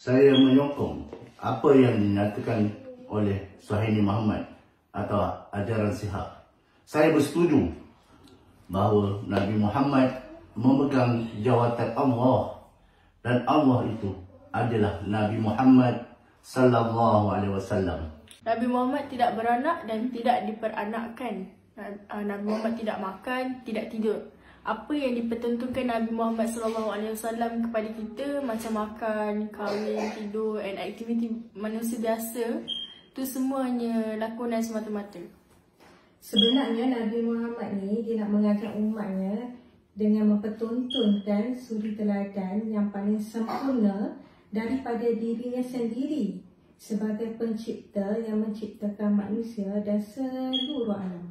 Saya menyokong apa yang dinyatakan oleh Suhaimi Muhammad atau ajaran Sihah. Saya bersetuju bahawa Nabi Muhammad memegang jawatan Allah dan Allah itu adalah Nabi Muhammad sallallahu alaihi wasallam. Nabi Muhammad tidak beranak dan tidak diperanakkan. Nabi Muhammad tidak makan, tidak tidur. Apa yang dipertontonkan Nabi Muhammad SAW kepada kita macam makan, kahwin, tidur dan aktiviti manusia biasa, itu semuanya lakonan semata-mata. Sebenarnya Nabi Muhammad ni dia nak mengajak umatnya dengan mempertontonkan suri teladan yang paling sempurna daripada dirinya sendiri sebagai pencipta yang menciptakan manusia dan seluruh alam.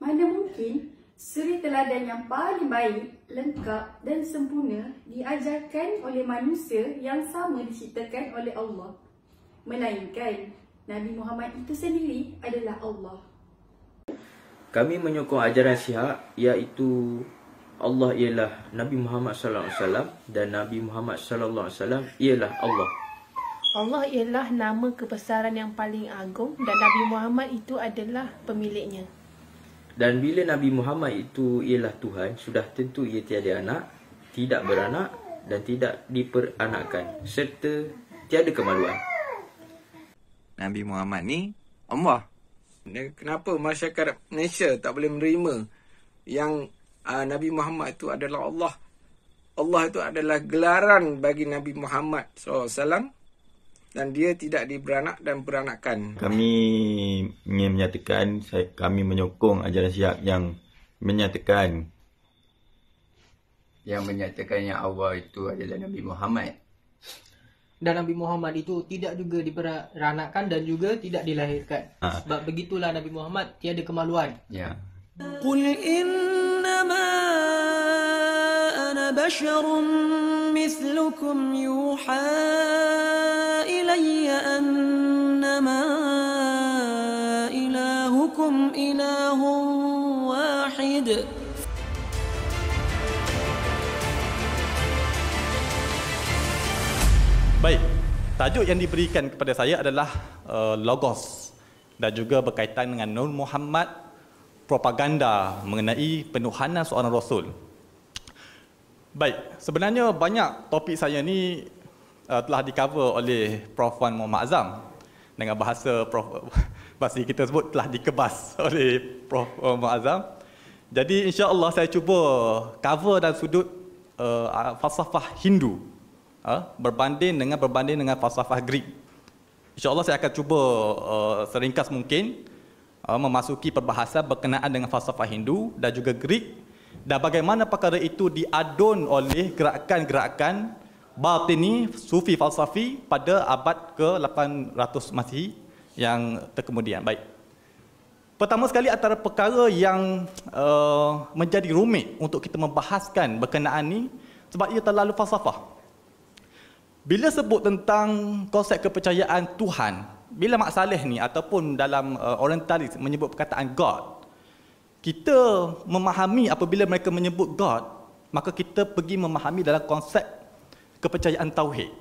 Mana mungkin suri teladan yang paling baik, lengkap dan sempurna diajarkan oleh manusia yang sama diciptakan oleh Allah. Melainkan Nabi Muhammad itu sendiri adalah Allah. Kami menyokong ajaran Syiah, iaitu Allah ialah Nabi Muhammad SAW dan Nabi Muhammad SAW ialah Allah. Allah ialah nama kebesaran yang paling agung dan Nabi Muhammad itu adalah pemiliknya. Dan bila Nabi Muhammad itu ialah Tuhan, sudah tentu ia tiada anak, tidak beranak dan tidak diperanakkan, serta tiada kemaluan. Nabi Muhammad ni Allah. Kenapa masyarakat Malaysia tak boleh menerima yang Nabi Muhammad itu adalah Allah? Allah itu adalah gelaran bagi Nabi Muhammad SAW dan dia tidak diberanak dan beranakkan. Kami ingin menyatakan kami menyokong ajaran Syiah yang menyatakan yang Allah itu adalah Nabi Muhammad. Dan Nabi Muhammad itu tidak juga diperanakkan dan juga tidak dilahirkan. Sebab begitulah Nabi Muhammad tiada kemaluan. Ya. Qul innama ana basharun mithlukum yuha ilayya annama ilahukum ilahun wahid. Baik, tajuk yang diberikan kepada saya adalah Logos dan juga berkaitan dengan Nur Muhammad, propaganda mengenai penuhanan seorang Rasul. Baik, sebenarnya banyak topik saya ni telah di-cover oleh Prof. Wan Muhammad Azam. Dengan bahasa bahasa kita sebut telah dikebas oleh Prof. Muhammad Azam. Jadi insya-Allah saya cuba cover dan sudut falsafah Hindu berbanding dengan falsafah Greek. InsyaAllah saya akan cuba seringkas mungkin memasuki perbahasan berkenaan dengan falsafah Hindu dan juga Greek dan bagaimana perkara itu diadun oleh gerakan-gerakan batini sufi falsafi pada abad ke-800 Masihi yang terkemudian. Baik. Pertama sekali antara perkara yang menjadi rumit untuk kita membahaskan berkenaan ni sebab ia terlalu falsafah. Bila sebut tentang konsep kepercayaan Tuhan, bila Mak Saleh ni ataupun dalam orientalis menyebut perkataan God, kita memahami apabila mereka menyebut God, maka kita pergi memahami dalam konsep kepercayaan tauhid.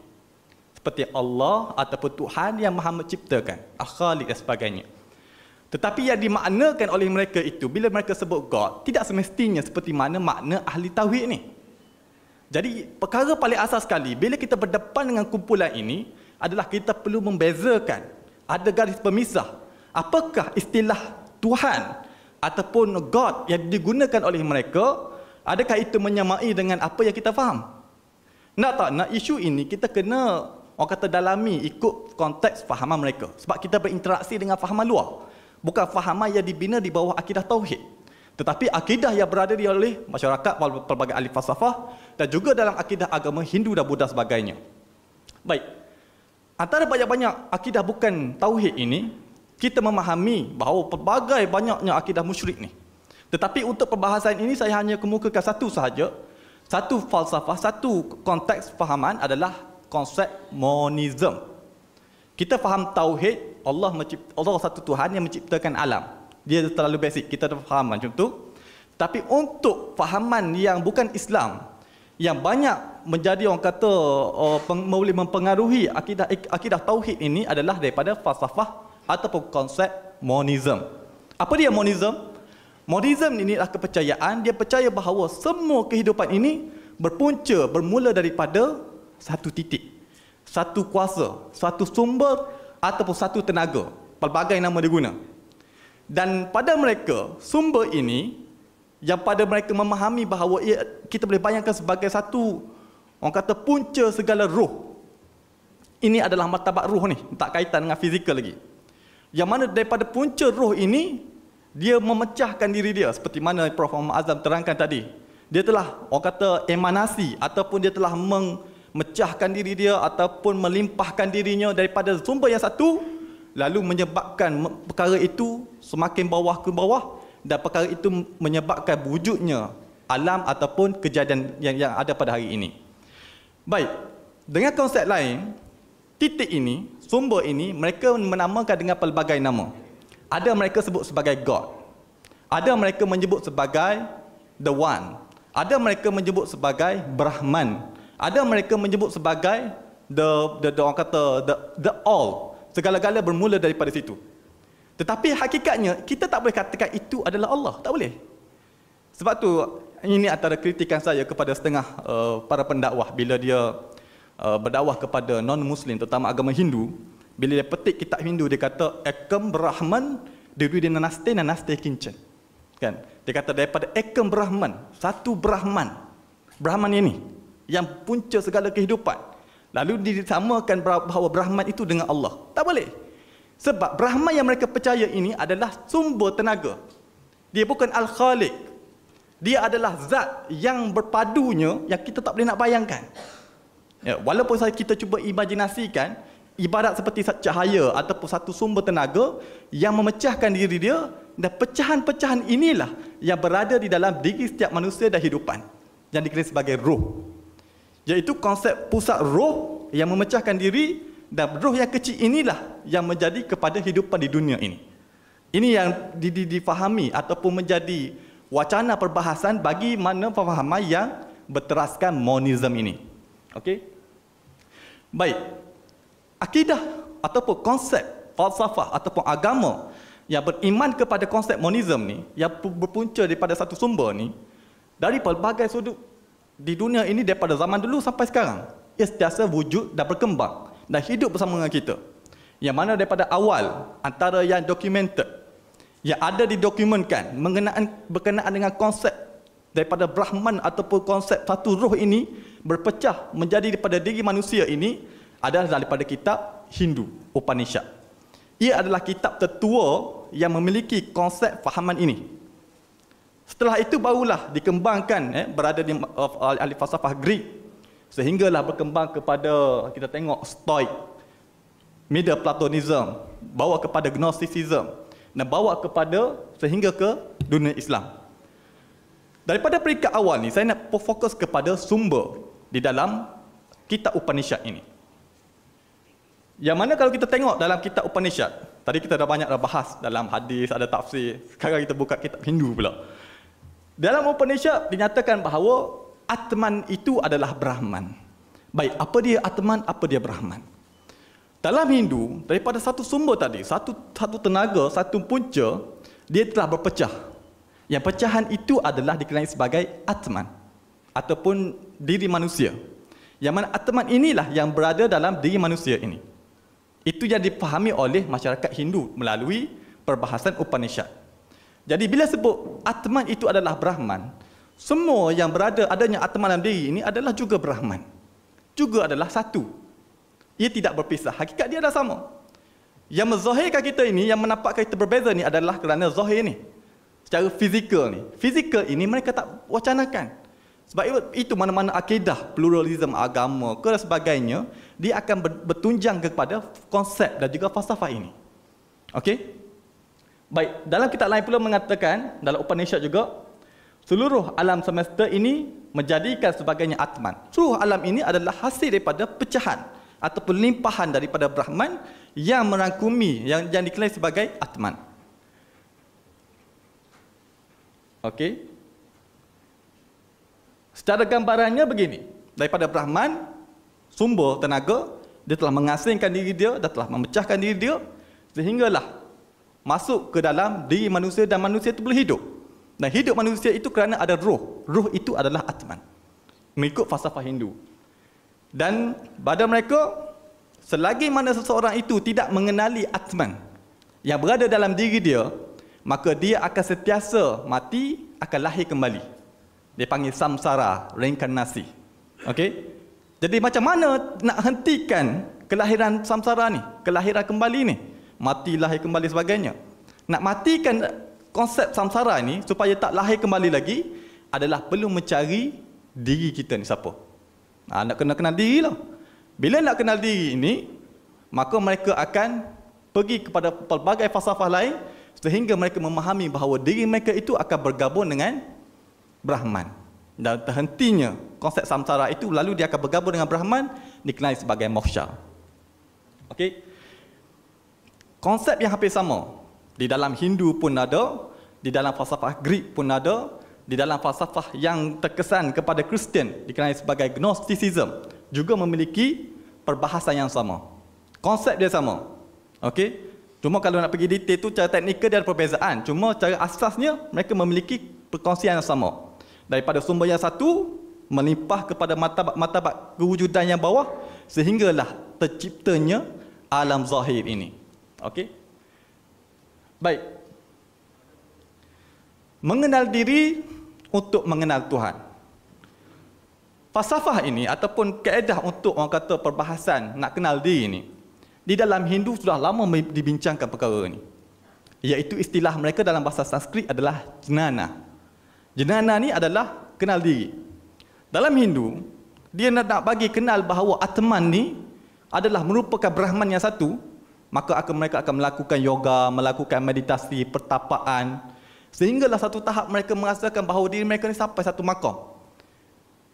Seperti Allah ataupun Tuhan yang Maha menciptakan, Al-Khaliq dan sebagainya. Tetapi yang dimaknakan oleh mereka itu, bila mereka sebut God, tidak semestinya seperti mana makna ahli tauhid ni. Jadi perkara paling asas sekali bila kita berdepan dengan kumpulan ini adalah kita perlu membezakan, ada garis pemisah. Apakah istilah Tuhan ataupun God yang digunakan oleh mereka, adakah itu menyamai dengan apa yang kita faham? Nak tak nak isu ini kita kena orang kata dalami ikut konteks fahaman mereka. Sebab kita berinteraksi dengan fahaman luar, bukan fahaman yang dibina di bawah akidah tauhid. Tetapi akidah yang berada di oleh masyarakat pelbagai ahli falsafah dan juga dalam akidah agama Hindu dan Buddha sebagainya. Baik. Antara banyak-banyak akidah bukan tauhid ini, kita memahami bahawa pelbagai banyaknya akidah musyrik ni. Tetapi untuk perbahasan ini saya hanya kemukakan satu sahaja. Satu falsafah, satu konteks fahaman adalah konsep monism. Kita faham tauhid, Allah satu Tuhan yang menciptakan alam. Dia terlalu basic, kita dah faham macam tu. Tapi untuk fahaman yang bukan Islam, yang banyak menjadi orang kata boleh mempengaruhi akidah tauhid ini adalah daripada falsafah ataupun konsep monism. Apa dia monism? Monism ini adalah kepercayaan, dia percaya bahawa semua kehidupan ini bermula daripada satu titik, satu kuasa, satu sumber ataupun satu tenaga, pelbagai nama dia guna. Dan pada mereka, sumber ini yang pada mereka memahami bahawa kita boleh bayangkan sebagai satu, orang kata, punca segala roh. Ini adalah martabat roh ni, tak kaitan dengan fizikal lagi. Yang mana daripada punca roh ini, dia memecahkan diri dia, seperti mana Prof. Muhammad Azam terangkan tadi. Dia telah, orang kata, emanasi ataupun dia telah memecahkan diri dia ataupun melimpahkan dirinya daripada sumber yang satu, lalu menyebabkan perkara itu semakin bawah ke bawah, dan perkara itu menyebabkan wujudnya alam ataupun kejadian yang ada pada hari ini. Baik, dengan konsep lain, titik ini, sumber ini, mereka menamakan dengan pelbagai nama. Ada mereka sebut sebagai God, ada mereka menyebut sebagai The One, ada mereka menyebut sebagai Brahman, ada mereka menyebut sebagai orang kata the All. Segala-gala bermula daripada situ. Tetapi hakikatnya, kita tak boleh katakan itu adalah Allah. Tak boleh. Sebab tu, ini antara kritikan saya kepada setengah para pendakwah bila dia berdakwah kepada non-Muslim, terutama agama Hindu. Bila dia petik kitab Hindu, dia kata, Ekam Brahman, diri nanaste kincen. Kan? Dia kata daripada Ekam Brahman, satu Brahman. Brahman ini, yang punca segala kehidupan. Lalu disamakan bahawa Brahman itu dengan Allah. Tak boleh. Sebab Brahman yang mereka percaya ini adalah sumber tenaga. Dia bukan Al-Khaliq. Dia adalah zat yang berpadunya yang kita tak boleh nak bayangkan. Ya, walaupun kita cuba imajinasikan, ibarat seperti cahaya ataupun satu sumber tenaga yang memecahkan diri dia, dan pecahan-pecahan inilah yang berada di dalam diri setiap manusia dan hidupan, yang dikenal sebagai roh. Iaitu konsep pusat roh yang memecahkan diri, dan roh yang kecil inilah yang menjadi kepada hidupan di dunia ini. Ini yang difahami ataupun menjadi wacana perbahasan bagi mana pemahaman yang berteraskan monism ini. Okey? Baik. Akidah ataupun konsep falsafah ataupun agama yang beriman kepada konsep monism ni, yang berpunca daripada satu sumber ni, dari pelbagai sudut di dunia ini daripada zaman dulu sampai sekarang, ia sentiasa wujud dan berkembang dan hidup bersama dengan kita. Yang mana daripada awal, antara yang documented, yang ada didokumentkan berkenaan dengan konsep daripada Brahman ataupun konsep satu roh ini berpecah menjadi daripada diri manusia ini, adalah daripada kitab Hindu, Upanishad. Ia adalah kitab tertua yang memiliki konsep fahaman ini. Setelah itu barulah dikembangkan, berada di ahli falsafah Greek, sehinggalah berkembang kepada, kita tengok, Stoic, Middle Platonism, bawa kepada Gnosticism, dan bawa kepada sehingga ke dunia Islam. Daripada peringkat awal ni, saya nak fokus kepada sumber di dalam kitab Upanishad ini. Yang mana kalau kita tengok dalam kitab Upanishad, tadi kita dah banyak bahas dalam hadis, ada tafsir, sekarang kita buka kitab Hindu pula. Dalam Upanishad dinyatakan bahawa Atman itu adalah Brahman. Baik, apa dia Atman, apa dia Brahman? Dalam Hindu, daripada satu sumber tadi, satu tenaga, satu punca, dia telah berpecah. Yang pecahan itu adalah dikenali sebagai Atman ataupun diri manusia. Yang mana Atman inilah yang berada dalam diri manusia ini. Itu yang dipahami oleh masyarakat Hindu melalui perbahasan Upanishad. Jadi bila sebut Atman itu adalah Brahman, semua yang berada adanya Atman dalam diri ini adalah juga Brahman. Juga adalah satu. Ia tidak berpisah. Hakikat dia adalah sama. Yang menzahirkan kita ini, yang menampakkan kita berbeza ni adalah kerana zahir ni. Secara fizikal ni. Fizikal ini mereka tak wacanakan. Sebab itu mana-mana akidah, pluralisme agama dan sebagainya, dia akan bertunjang kepada konsep dan juga falsafah ini. Okey? Baik, dalam kitab lain pula mengatakan, dalam Upanishad juga, seluruh alam semesta ini menjadikan sebagainya Atman. Seluruh alam ini adalah hasil daripada pecahan ataupun limpahan daripada Brahman yang merangkumi, yang dikenali sebagai Atman. Okey? Secara gambarannya begini, daripada Brahman, sumber tenaga, dia telah mengasingkan diri dia, dia telah memecahkan diri dia, sehinggalah masuk ke dalam diri manusia dan manusia itu boleh hidup. Dan hidup manusia itu kerana ada roh. Roh itu adalah Atman, mengikut falsafah Hindu. Dan pada mereka, selagi mana seseorang itu tidak mengenali Atman yang berada dalam diri dia, maka dia akan sentiasa mati, akan lahir kembali. Dia panggil samsara, reinkarnasi. Okey? Jadi macam mana nak hentikan kelahiran samsara ni, kelahiran kembali ni, mati, lahir kembali sebagainya. Nak matikan konsep samsara ni supaya tak lahir kembali lagi adalah perlu mencari diri kita ni siapa. Nak kenal diri lah. Bila nak kenal diri ini, maka mereka akan pergi kepada pelbagai falsafah lain sehingga mereka memahami bahawa diri mereka itu akan bergabung dengan Brahman. Dan terhentinya konsep samsara itu, lalu dia akan bergabung dengan Brahman, dikenali sebagai moksha. Okey? Konsep yang hampir sama. Di dalam Hindu pun ada, di dalam falsafah Greek pun ada, di dalam falsafah yang terkesan kepada Kristian dikenali sebagai Gnosticism juga memiliki perbahasan yang sama. Konsep dia sama. Okey? Cuma kalau nak pergi detail tu, cara teknikal dia ada perbezaan. Cuma cara asasnya mereka memiliki perkongsian yang sama. Daripada sumber yang satu melimpah kepada martabat kewujudan yang bawah sehinggalah terciptanya alam zahir ini. Okey? Baik. Mengenal diri untuk mengenal Tuhan. Falsafah ini ataupun kaedah untuk orang kata perbahasan nak kenal diri ini, di dalam Hindu sudah lama dibincangkan perkara ini. Iaitu istilah mereka dalam bahasa Sanskrit adalah jnana. Jnana ni adalah kenal diri. Dalam Hindu, dia nak bagi kenal bahawa Atman ni adalah merupakan Brahman yang satu, maka mereka akan melakukan yoga, melakukan meditasi, pertapaan, sehinggalah satu tahap mereka merasakan bahawa diri mereka ni sampai satu makam.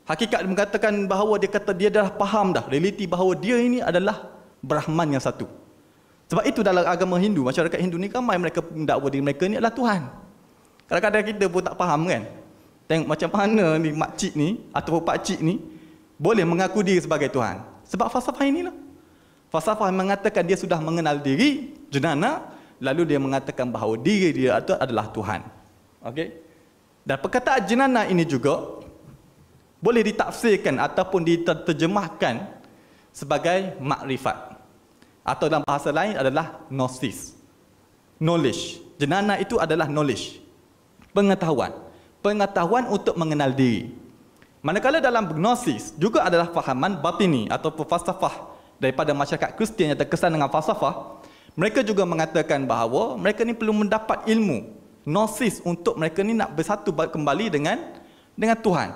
Hakikat mengatakan bahawa dia dah faham dah, realiti bahawa dia ini adalah Brahman yang satu. Sebab itu dalam agama Hindu, masyarakat Hindu ni ramai mereka mendakwa diri mereka ni adalah Tuhan. Kadang-kadang kita pun tak faham kan. Tengok macam mana ni makcik ni atau pakcik ni boleh mengaku diri sebagai Tuhan. Sebab falsafah inilah. Falsafah mengatakan dia sudah mengenal diri, jnana, lalu dia mengatakan bahawa diri dia itu adalah Tuhan. Okey? Dan perkataan jnana ini juga boleh ditafsirkan ataupun diterjemahkan sebagai makrifat. Atau dalam bahasa lain adalah gnosis. Knowledge. Jnana itu adalah knowledge. Pengetahuan. Pengetahuan untuk mengenal diri. Manakala dalam gnosis juga adalah fahaman batini atau falsafah daripada masyarakat Kristian yang terkesan dengan falsafah. Mereka juga mengatakan bahawa mereka ni perlu mendapat ilmu gnosis untuk mereka ni nak bersatu kembali dengan Tuhan.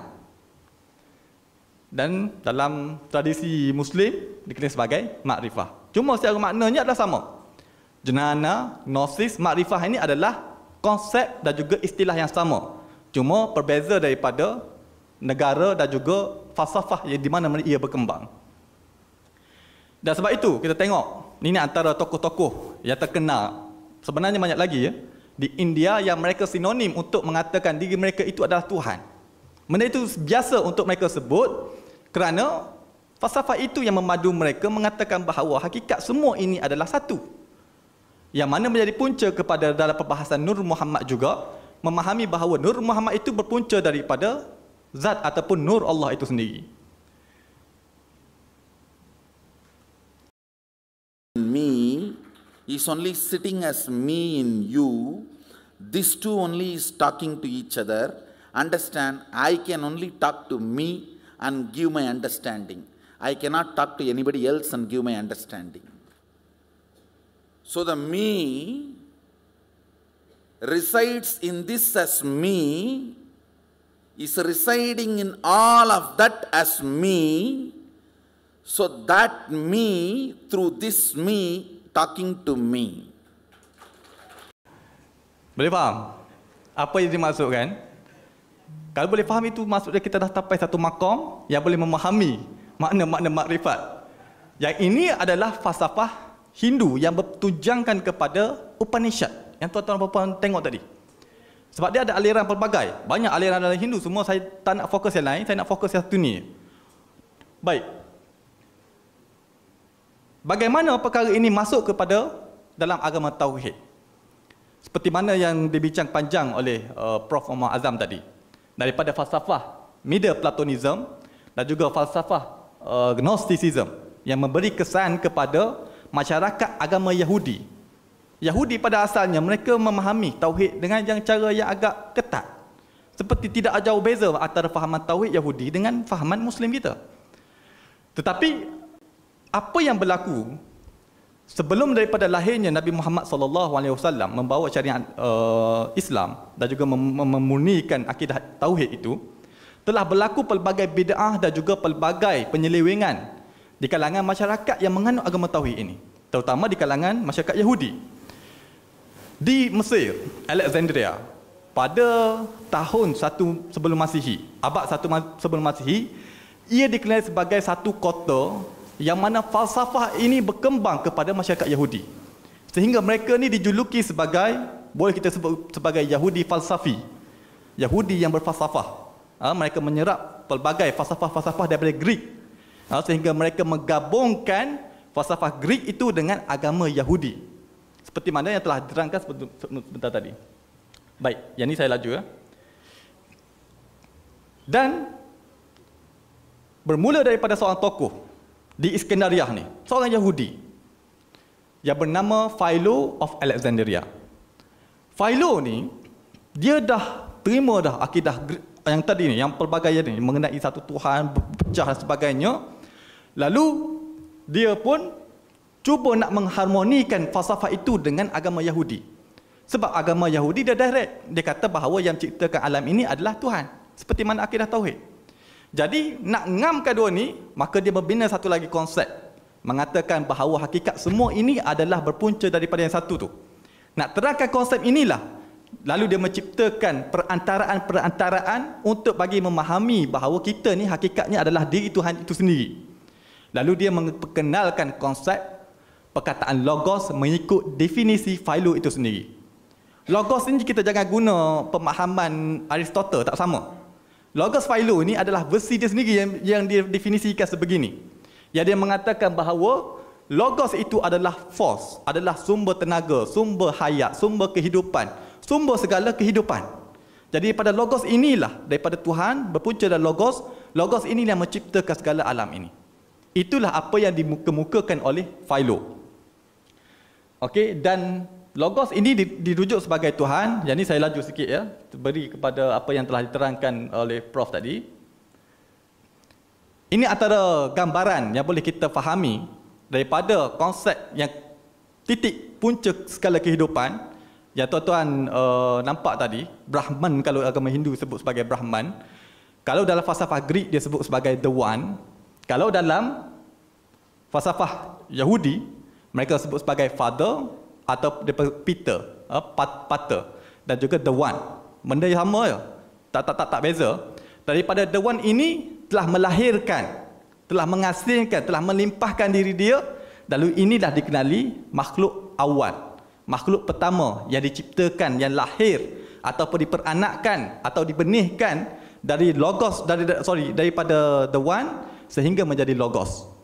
Dan dalam tradisi Muslim dikenal sebagai makrifah. Cuma secara maknanya adalah sama. Jnana, gnosis, makrifah ini adalah konsep dan juga istilah yang sama. Cuma berbeza daripada negara dan juga falsafah yang di mana ia berkembang. Dan sebab itu kita tengok ini antara tokoh-tokoh yang terkenal. Sebenarnya banyak lagi ya. Di India yang mereka sinonim untuk mengatakan diri mereka itu adalah Tuhan. Benda itu biasa untuk mereka sebut kerana falsafah itu yang memadu mereka mengatakan bahawa hakikat semua ini adalah satu. Yang mana menjadi punca kepada dalam perbahasan Nur Muhammad juga memahami bahawa Nur Muhammad itu berpunca daripada zat ataupun nur Allah itu sendiri. Me is only sitting as me in you. These two only is talking to each other. Understand, I can only talk to me and give my understanding. I cannot talk to anybody else and give my understanding. So the me resides in this as me, is residing in all of that as me, so that me, through this me, talking to me. Boleh faham? Apa yang dimaksudkan? Kalau boleh faham itu maksudnya kita dah sampai satu makam yang boleh memahami makna-makna makrifat. Yang ini adalah falsafah Hindu yang bertujankan kepada Upanishad yang tuan-tuan dan puan tengok tadi. Sebab dia ada aliran pelbagai. Banyak aliran dalam Hindu. Semua saya tak nak fokus yang lain. Saya nak fokus yang satu ni. Baik. Bagaimana perkara ini masuk kepada dalam agama Tauhid? Seperti mana yang dibincang panjang oleh Prof. Muhammad Azam tadi. Daripada falsafah Middle Platonism dan juga falsafah Gnosticism yang memberi kesan kepada masyarakat agama Yahudi. Yahudi pada asalnya mereka memahami Tauhid dengan cara yang agak ketat. Seperti tidak jauh beza antara fahaman Tauhid Yahudi dengan fahaman Muslim kita. Tetapi apa yang berlaku sebelum daripada lahirnya Nabi Muhammad SAW membawa syariat Islam dan juga memurnikan akidah Tauhid itu, telah berlaku pelbagai bid'ah dan juga pelbagai penyelewengan di kalangan masyarakat yang menganut agama Tauhid ini, terutama di kalangan masyarakat Yahudi. Di Mesir, Alexandria, pada tahun 1 sebelum Masihi, abad 1 sebelum Masihi, ia dikenali sebagai satu kota yang mana falsafah ini berkembang kepada masyarakat Yahudi. Sehingga mereka ni dijuluki sebagai, boleh kita sebut sebagai Yahudi falsafi. Yahudi yang berfalsafah. Mereka menyerap pelbagai falsafah-falsafah daripada Greek. Sehingga mereka menggabungkan falsafah Greek itu dengan agama Yahudi. Seperti mana yang telah diterangkan sebentar tadi. Baik, yang ini saya laju. Dan bermula daripada seorang tokoh di Iskandariah ni, seorang Yahudi yang bernama Philo of Alexandria. Philo ni, dia dah terima dah akidah yang tadi ni, yang pelbagai ni, mengenai satu Tuhan, pecah dan sebagainya. Lalu dia pun cuba nak mengharmonikan falsafah itu dengan agama Yahudi. Sebab agama Yahudi dia direct. Dia kata bahawa yang ciptakan alam ini adalah Tuhan. Seperti mana akidah Tauhid. Jadi nak ngamkan dua ni, maka dia membina satu lagi konsep. Mengatakan bahawa hakikat semua ini adalah berpunca daripada yang satu tu. Nak terangkan konsep inilah, lalu dia menciptakan perantaraan untuk bagi memahami bahawa kita ni hakikatnya adalah diri Tuhan itu sendiri. Lalu dia memperkenalkan konsep perkataan logos mengikut definisi Philo itu sendiri. Logos ini kita jangan guna pemahaman Aristotle, tak sama. Logos Philo ini adalah versi dia sendiri yang dia definisikan sebegini. Yang dia mengatakan bahawa logos itu adalah force, adalah sumber tenaga, sumber hayat, sumber kehidupan, sumber segala kehidupan. Jadi daripada logos inilah, daripada Tuhan berpunca dari logos, logos ini yang menciptakan segala alam ini. Itulah apa yang dikemukakan oleh Philo. Okey, dan logos ini dirujuk sebagai Tuhan. Yang ini saya laju sikit ya, beri kepada apa yang telah diterangkan oleh Prof tadi. Ini antara gambaran yang boleh kita fahami daripada konsep yang titik punca segala kehidupan yang tuan-tuan nampak tadi. Brahman, kalau agama Hindu sebut sebagai Brahman. Kalau dalam falsafah Greek dia sebut sebagai The One. Kalau dalam falsafah Yahudi mereka sebut sebagai Father atau Peter, Pater, dan juga The One. Benda yang sama ya. Tak beza. Daripada The One ini telah melahirkan, telah menghasilkan, telah melimpahkan diri dia. Lalu inilah dikenali makhluk awal, makhluk pertama yang diciptakan, yang lahir ataupun diperanakkan atau dibenihkan dari logos, daripada The One sehingga menjadi logos.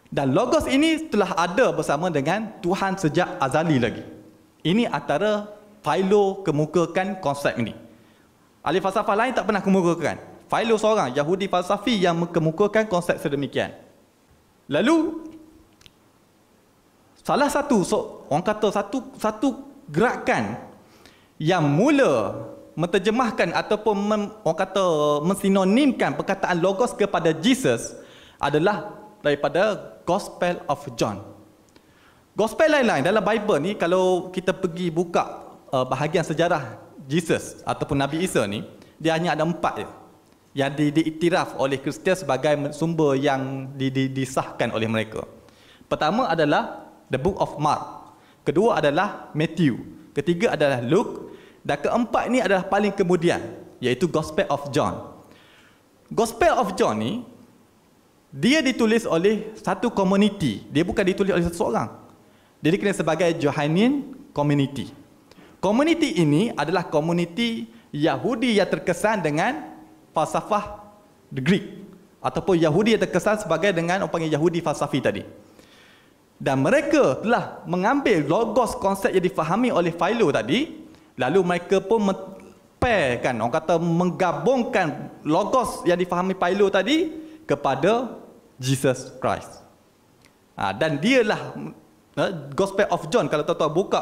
Dan logos ini telah ada bersama dengan Tuhan sejak azali lagi. Ini antara Philo kemukakan konsep ini. Ahli falsafah lain tak pernah kemukakan. Philo seorang Yahudi falsafi yang kemukakan konsep sedemikian. Lalu salah satu, orang kata satu gerakan yang mula menterjemahkan ataupun orang kata mensinonimkan perkataan logos kepada Jesus adalah daripada Gospel of John. Gospel lain-lain dalam Bible ni, kalau kita pergi buka bahagian sejarah Jesus ataupun Nabi Isa ni, dia hanya ada 4 je yang diiktiraf oleh Kristian sebagai sumber yang disahkan oleh mereka. Pertama adalah The Book of Mark, kedua adalah Matthew, ketiga adalah Luke, dan keempat ni adalah paling kemudian, iaitu Gospel of John. Gospel of John ni dia ditulis oleh satu komuniti. Dia bukan ditulis oleh satu orang. Dia dikenal sebagai Johannine Community. Komuniti ini adalah komuniti Yahudi yang terkesan dengan falsafah Greek ataupun Yahudi yang terkesan sebagai dengan orang panggil Yahudi falsafi tadi. Dan mereka telah mengambil logos konsep yang difahami oleh Philo tadi, lalu mereka pun pairkan, orang kata menggabungkan logos yang difahami Philo tadi kepada Jesus Christ. Dan dialah Gospel of John, kalau tuan-tuan buka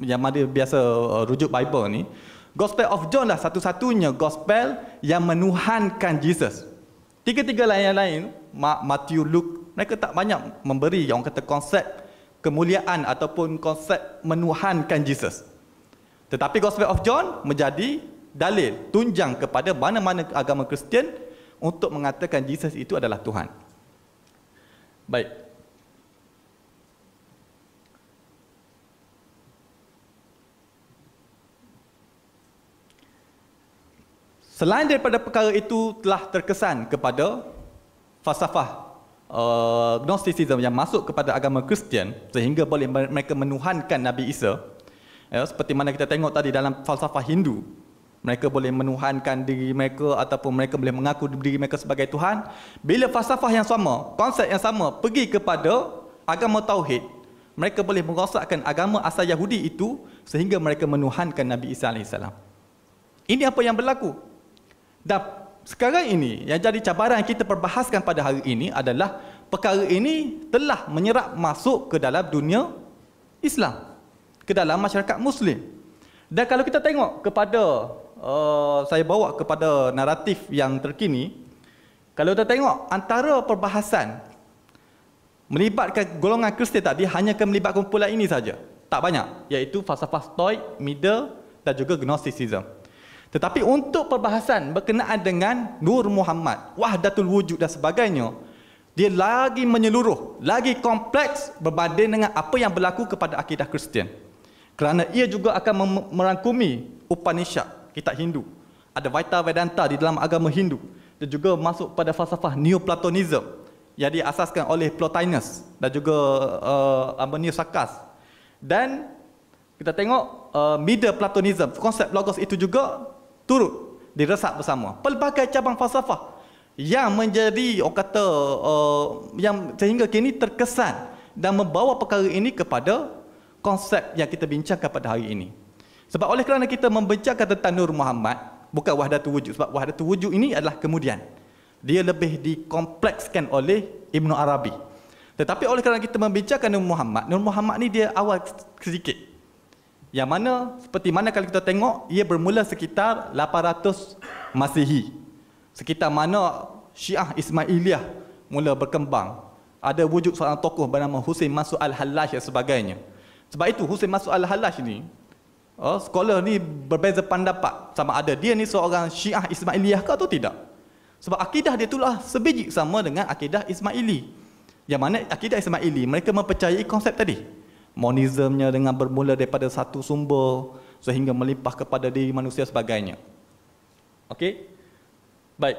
yang mana biasa rujuk Bible ni, Gospel of John lah satu-satunya gospel yang menuhankan Jesus. Tiga-tiga lain-lain, Matthew, Luke, mereka tak banyak memberi yang kata konsep kemuliaan ataupun konsep menuhankan Jesus. Tetapi Gospel of John menjadi dalil, tunjang kepada mana-mana agama Kristian untuk mengatakan Jesus itu adalah Tuhan. Baik. Selain daripada perkara itu telah terkesan kepada falsafah Gnosticism yang masuk kepada agama Kristian sehingga boleh mereka menuhankan Nabi Isa. Seperti mana kita tengok tadi dalam falsafah Hindu, mereka boleh menuhankan diri mereka ataupun mereka boleh mengaku diri mereka sebagai Tuhan. Bila falsafah yang sama, konsep yang sama pergi kepada agama Tauhid, mereka boleh merosakkan agama asal Yahudi itu sehingga mereka menuhankan Nabi Isa AS. Ini apa yang berlaku. Dan sekarang ini yang jadi cabaran yang kita perbahaskan pada hari ini adalah perkara ini telah menyerap masuk ke dalam dunia Islam, ke dalam masyarakat Muslim. Dan kalau kita tengok kepada saya bawa kepada naratif yang terkini, kalau kita tengok antara perbahasan melibatkan golongan Kristian tadi hanya akan melibatkan kumpulan ini saja, tak banyak, iaitu falsafah Stoik, Middle dan juga Gnosticism. Tetapi untuk perbahasan berkenaan dengan Nur Muhammad, Wahdatul Wujud dan sebagainya, dia lagi menyeluruh, lagi kompleks berbanding dengan apa yang berlaku kepada akidah Kristian. Kerana ia juga akan merangkumi Upanishad, kitab Hindu. Ada Vaita Vedanta di dalam agama Hindu. Dan juga masuk pada falsafah Neoplatonism yang diasaskan oleh Plotinus dan juga Ammonius Saccas. Dan kita tengok Middle Platonism, konsep logos itu juga turut diresap bersama. Pelbagai cabang falsafah yang menjadi orang kata yang sehingga kini terkesan dan membawa perkara ini kepada konsep yang kita bincangkan pada hari ini. Sebab oleh kerana kita membincangkan tentang Nur Muhammad, bukan Wahdatul Wujud, sebab Wahdatul Wujud ini adalah kemudian. Dia lebih dikomplekskan oleh Ibn Arabi. Tetapi oleh kerana kita membincangkan Nur Muhammad ni dia awal sedikit. Yang mana, seperti mana kalau kita tengok, ia bermula sekitar 800 Masihi. Sekitar mana Syiah Ismailiyah mula berkembang. Ada wujud seorang tokoh bernama Husain Mansur Al-Hallaj dan sebagainya. Sebab itu Husain Mansur Al-Hallaj ni, scholar ni berbeza pendapat sama ada dia ni seorang Syiah Ismailiyah ke atau tidak. Sebab akidah dia itulah sebiji sama dengan akidah Ismaili. Yang mana akidah Ismaili, mereka mempercayai konsep tadi. Monismnya dengan bermula daripada satu sumber sehingga melimpah kepada diri manusia sebagainya. Okey? Baik.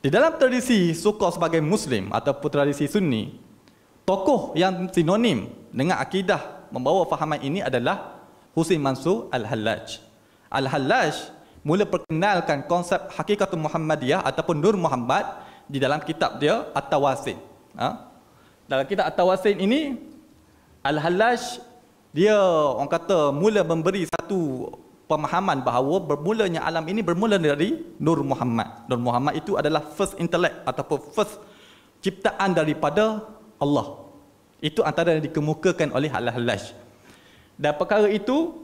Di dalam tradisi Suko sebagai Muslim ataupun tradisi Sunni, tokoh yang sinonim dengan akidah membawa fahaman ini adalah Husain Mansur Al-Hallaj. Al-Hallaj mula perkenalkan konsep Hakikatul Muhammadiyah ataupun Nur Muhammad di dalam kitab dia At-Tawasin. Dalam kitab At-Tawasin ini, Al-Hallaj dia orang kata mula memberi satu pemahaman bahawa bermulanya alam ini bermula dari Nur Muhammad. Nur Muhammad itu adalah first intellect ataupun first ciptaan daripada Allah. Itu antara yang dikemukakan oleh Al-Hallaj. Dan perkara itu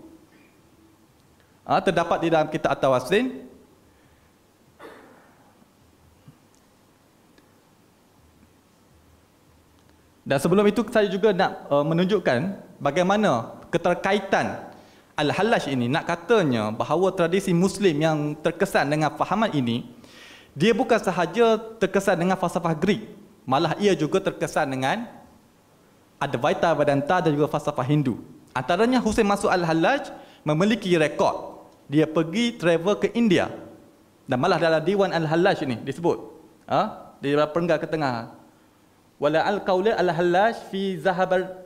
terdapat di dalam kitab At-Tawasin. Dan sebelum itu saya juga nak menunjukkan bagaimana keterkaitan Al-Hallaj ini. Nak katanya bahawa tradisi Muslim yang terkesan dengan fahaman ini, dia bukan sahaja terkesan dengan falsafah Greek, malah ia juga terkesan dengan Advaita Vedanta dan juga falsafah Hindu. Antaranya Husain Mansur Al-Hallaj memiliki rekod. Dia pergi travel ke India. Dan malah dalam Diwan Al-Hallaj ini disebut, di dalam perenggan ke tengah, wala al-qaula al-Hallaj fi zahabar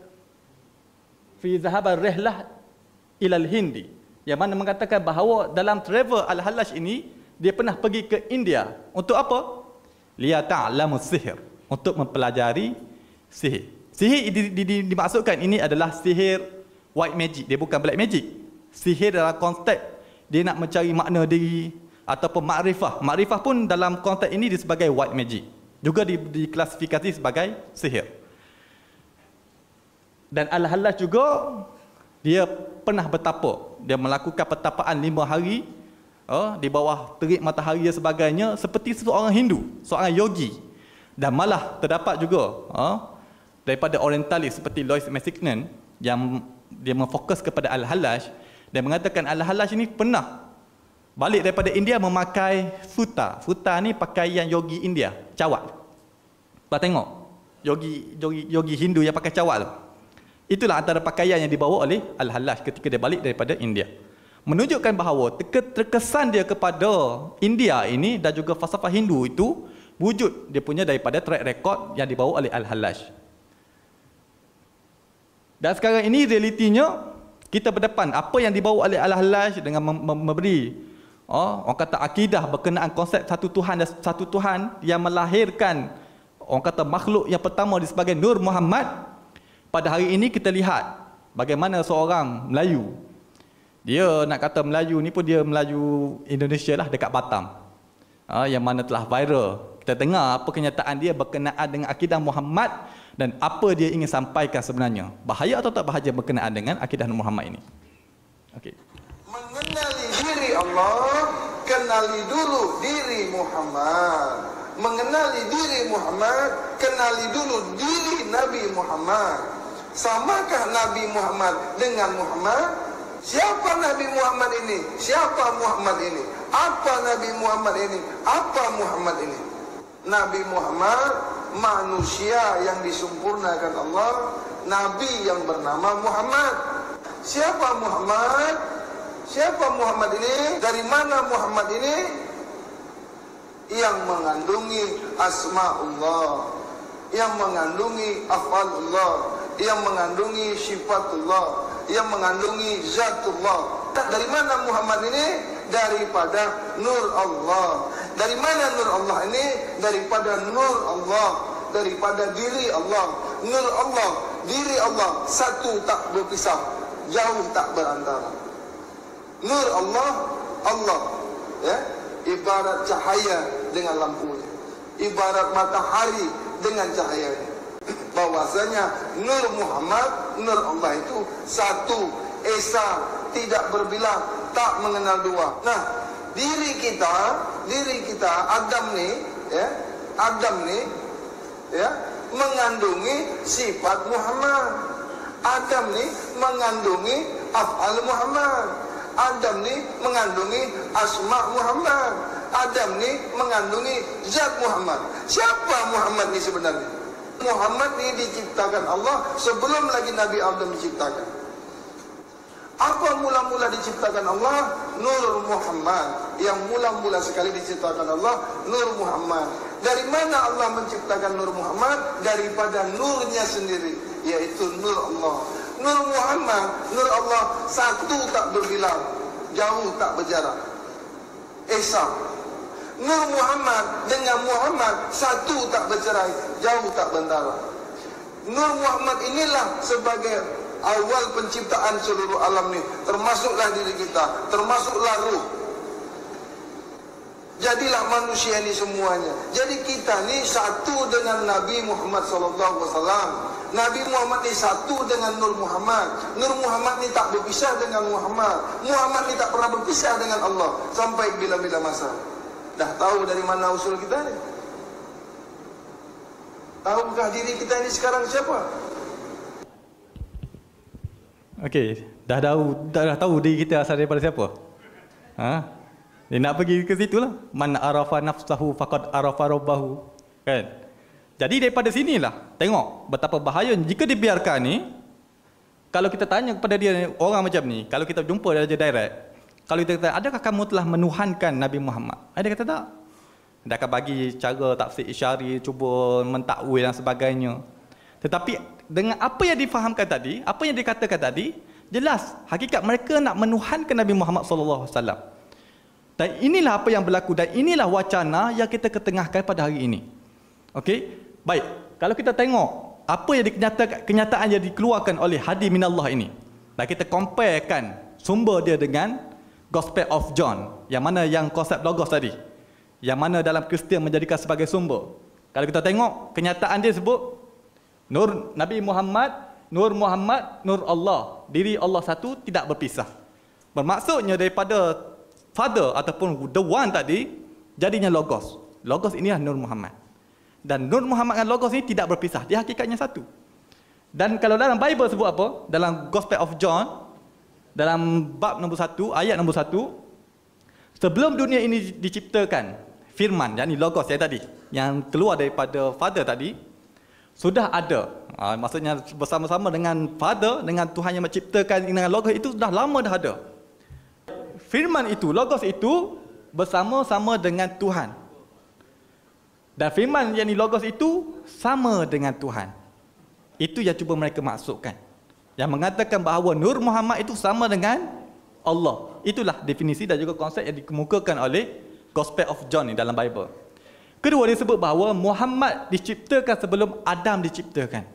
rihlah ilal Hindi, yang mana mengatakan bahawa dalam travel Al-Hallaj ini dia pernah pergi ke India untuk apa? Liyata'lamu sihir, untuk mempelajari sihir. Sihir dimaksudkan ini adalah sihir white magic, dia bukan black magic. Sihir dalam konteks dia nak mencari makna diri ataupun makrifah. Makrifah pun dalam konteks ini dia sebagai white magic, juga diklasifikasi sebagai sihir. Dan Al-Hallaj juga dia pernah bertapa, dia melakukan pertapaan 5 hari di bawah terik matahari dan sebagainya, seperti seorang Hindu, seorang yogi. Dan malah terdapat juga daripada orientalis seperti Louis Massignon yang dia memfokus kepada Al-Hallaj dan mengatakan Al-Hallaj ini pernah balik daripada India memakai futa. Futa ni pakaian yogi India, cawat. Kita tengok yogi Hindu yang pakai cawat tu. Itulah antara pakaian yang dibawa oleh Al-Hallaj ketika dia balik daripada India. Menunjukkan bahawa terkesan dia kepada India ini dan juga falsafah Hindu itu wujud dia punya daripada track record yang dibawa oleh Al-Hallaj. Dan sekarang ini realitinya kita berdepan apa yang dibawa oleh Al-Hallaj dengan memberi orang kata akidah berkenaan konsep satu Tuhan dan satu Tuhan yang melahirkan orang kata makhluk yang pertama di sebagai Nur Muhammad. Pada hari ini kita lihat bagaimana seorang Melayu, dia nak kata Melayu ni pun dia Melayu Indonesia lah dekat Batam, yang mana telah viral. Kita dengar apa kenyataan dia berkenaan dengan akidah Muhammad dan apa dia ingin sampaikan sebenarnya. Bahaya atau tak bahaya berkenaan dengan akidah Muhammad ini? Okey. Mengenali diri Allah, kenali dulu diri Muhammad. Mengenali diri Muhammad, kenali dulu diri Nabi Muhammad. Samakah Nabi Muhammad dengan Muhammad? Siapa Nabi Muhammad ini? Siapa Muhammad ini? Apa Nabi Muhammad ini? Apa Muhammad ini? Nabi Muhammad manusia yang disempurnakan Allah, Nabi yang bernama Muhammad. Siapa Muhammad? Siapa Muhammad ini? Dari mana Muhammad ini? Yang mengandungi asma'ullah, yang mengandungi af'alullah, yang mengandungi sifatullah, yang mengandungi zatullah. Dari mana Muhammad ini? Daripada Nur Allah. Dari mana Nur Allah ini? Daripada Nur Allah, daripada diri Allah. Nur Allah, diri Allah, satu tak berpisah, jauh tak berantara. Nur Allah, Allah, ya, ibarat cahaya dengan lampunya, ibarat matahari dengan cahayanya. Bahwasanya Nur Muhammad, Nur Allah itu satu, esa, tidak berbilang, tak mengenal dua. Nah, diri kita Adam ni, ya, Adam ni, ya, mengandungi sifat Muhammad. Adam ni mengandungi af'al Muhammad. Adam ni mengandungi asma Muhammad. Adam ni mengandungi zat Muhammad. Siapa Muhammad ni sebenarnya? Muhammad ni diciptakan Allah sebelum lagi Nabi Adam diciptakan. Apa mula-mula diciptakan Allah? Nur Muhammad. Yang mula-mula sekali diciptakan Allah, Nur Muhammad. Dari mana Allah menciptakan Nur Muhammad? Daripada nurnya sendiri, yaitu Nur Allah. Nur Muhammad, Nur Allah, satu tak berbilang, jauh tak berjarak, esa. Nur Muhammad dengan Muhammad satu tak bercerai, jauh tak bentara. Nur Muhammad inilah sebagai awal penciptaan seluruh alam ini, termasuklah diri kita, termasuklah ruh. Jadilah manusia ini semuanya. Jadi kita ni satu dengan Nabi Muhammad SAW. Nabi Muhammad ni satu dengan Nur Muhammad. Nur Muhammad ni tak berpisah dengan Muhammad. Muhammad ni tak pernah berpisah dengan Allah sampai bila-bila masa. Dah tahu dari mana usul kita ni? Tahukah diri kita ini sekarang siapa? Okey, dah tahu diri kita asal daripada siapa? Dia nak pergi ke situlah. Man arafa nafsahu faqad arafa rabbahu. Kan? Jadi daripada sinilah tengok betapa bahaya jika dibiarkan ni. Kalau kita tanya kepada dia orang macam ni, kalau kita jumpa dia direct, kalau kita kata, adakah kamu telah menuhankan Nabi Muhammad? Dia kata tak. Dia akan bagi cara tafsir isyari, cuba mentakwil dan sebagainya. Tetapi dengan apa yang difahamkan tadi, apa yang dikatakan tadi, jelas hakikat mereka nak menuhankan Nabi Muhammad sallallahu alaihi wasallam. Dan inilah apa yang berlaku dan inilah wacana yang kita ketengahkan pada hari ini. Okey? Baik, kalau kita tengok apa yang kenyataan yang dikeluarkan oleh hadi minallah ini, dan kita comparekan sumber dia dengan Gospel of John, yang mana yang konsep logos tadi, yang mana dalam Kristian menjadikan sebagai sumber. Kalau kita tengok kenyataan dia sebut Nur Nabi Muhammad, Nur Allah, diri Allah satu tidak berpisah. Bermaksudnya daripada Father ataupun the one tadi jadinya logos. Logos ini adalah Nur Muhammad. Dan Nur Muhammad dan logos ini tidak berpisah, dia hakikatnya satu. Dan kalau dalam Bible sebut apa? Dalam Gospel of John, dalam bab nombor 1, ayat nombor 1, sebelum dunia ini diciptakan, firman, yakni logos yang tadi, yang keluar daripada Father tadi, sudah ada. Maksudnya bersama-sama dengan Father, dengan Tuhan yang menciptakan dengan logos itu sudah lama dah ada. Firman itu, logos itu bersama-sama dengan Tuhan. Dan firman yang logos itu sama dengan Tuhan. Itu yang cuba mereka maksudkan. Yang mengatakan bahawa Nur Muhammad itu sama dengan Allah. Itulah definisi dan juga konsep yang dikemukakan oleh Gospel of John ni dalam Bible. Kedua, dia sebut bahawa Muhammad diciptakan sebelum Adam diciptakan.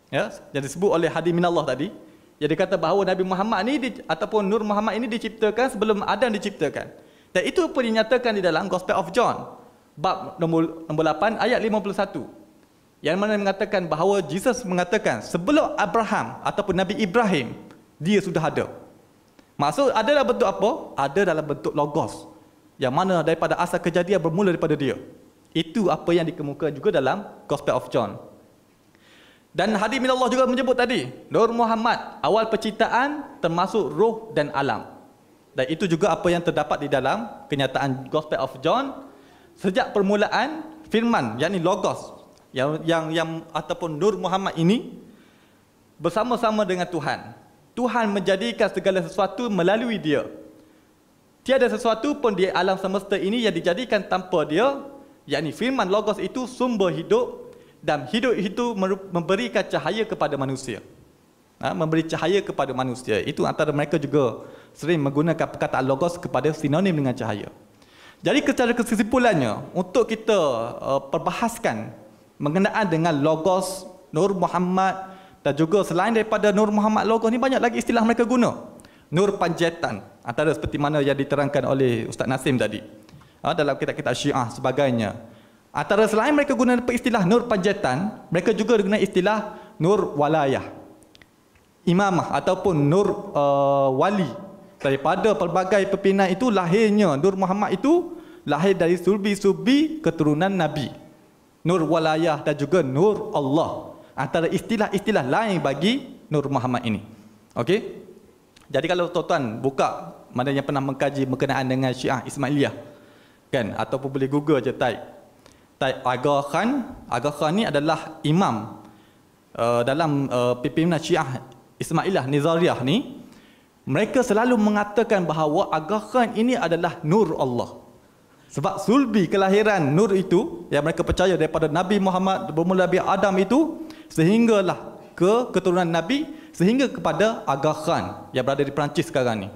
Ya, yang disebut oleh hadi minallah tadi. Jadi kata bahawa Nabi Muhammad ni ataupun Nur Muhammad ini diciptakan sebelum Adam diciptakan. Dan itu pun dinyatakan di dalam Gospel of John bab nombor 8 ayat 51. Yang mana mengatakan bahawa Jesus mengatakan sebelum Abraham ataupun Nabi Ibrahim dia sudah ada. Maksud ada dalam bentuk apa? Ada dalam bentuk logos. Yang mana daripada asal kejadian bermula daripada dia. Itu apa yang dikemukakan juga dalam Gospel of John. Dan hadi minallah juga menyebut tadi, Nur Muhammad, awal penciptaan termasuk roh dan alam. Dan itu juga apa yang terdapat di dalam kenyataan Gospel of John. Sejak permulaan firman, yakni logos, yang ataupun Nur Muhammad ini bersama-sama dengan Tuhan. Tuhan menjadikan segala sesuatu melalui dia. Tiada sesuatu pun di alam semesta ini yang dijadikan tanpa dia, yakni firman logos itu sumber hidup. Dan hidup itu memberikan cahaya kepada manusia. Memberi cahaya kepada manusia. Itu antara mereka juga sering menggunakan perkataan logos kepada sinonim dengan cahaya. Jadi secara kesimpulannya, untuk kita perbahaskan mengenaan dengan logos, Nur Muhammad dan juga selain daripada Nur Muhammad logos ni banyak lagi istilah mereka guna. Nur Panjaitan, antara seperti mana yang diterangkan oleh Ustaz Nasim tadi. Dalam kitab-kitab Syiah sebagainya. Antara selain mereka guna istilah Nur Panjaitan, mereka juga guna istilah Nur Walayah, Imamah ataupun Nur Wali. Daripada pelbagai pimpinan itu lahirnya Nur Muhammad itu lahir dari sulbi-sulbi keturunan Nabi. Nur Walayah dan juga Nur Allah. Antara istilah-istilah lain bagi Nur Muhammad ini. Okey? Jadi kalau tuan-tuan buka, mana yang pernah mengkaji berkenaan dengan Syiah Ismailiyah, kan, ataupun boleh Google je type Aga Khan ni adalah imam dalam pimpinan Syiah Ismailiyah Nizariyah ni. Mereka selalu mengatakan bahawa Aga Khan ini adalah Nur Allah. Sebab sulbi kelahiran Nur itu yang mereka percaya daripada Nabi Muhammad bermula Nabi Adam itu sehinggalah ke keturunan Nabi sehingga kepada Aga Khan yang berada di Perancis sekarang ni.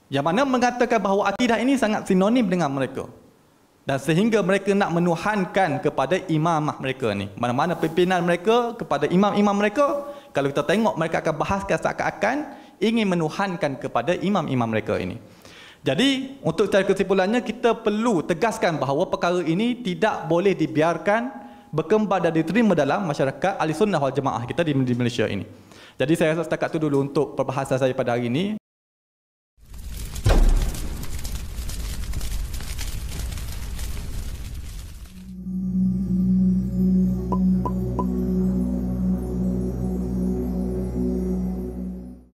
Yang mana mengatakan bahawa akidah ini sangat sinonim dengan mereka. Dan sehingga mereka nak menuhankan kepada imamah mereka ni. Mana-mana pimpinan mereka kepada imam-imam mereka, kalau kita tengok mereka akan bahaskan seakan-akan ingin menuhankan kepada imam-imam mereka ini. Jadi, untuk secara kesimpulannya, kita perlu tegaskan bahawa perkara ini tidak boleh dibiarkan berkembang dan diterima dalam masyarakat Ahli Sunnah wal Jamaah kita di Malaysia ini. Jadi, saya rasa setakat itu dulu untuk perbahasan saya pada hari ini.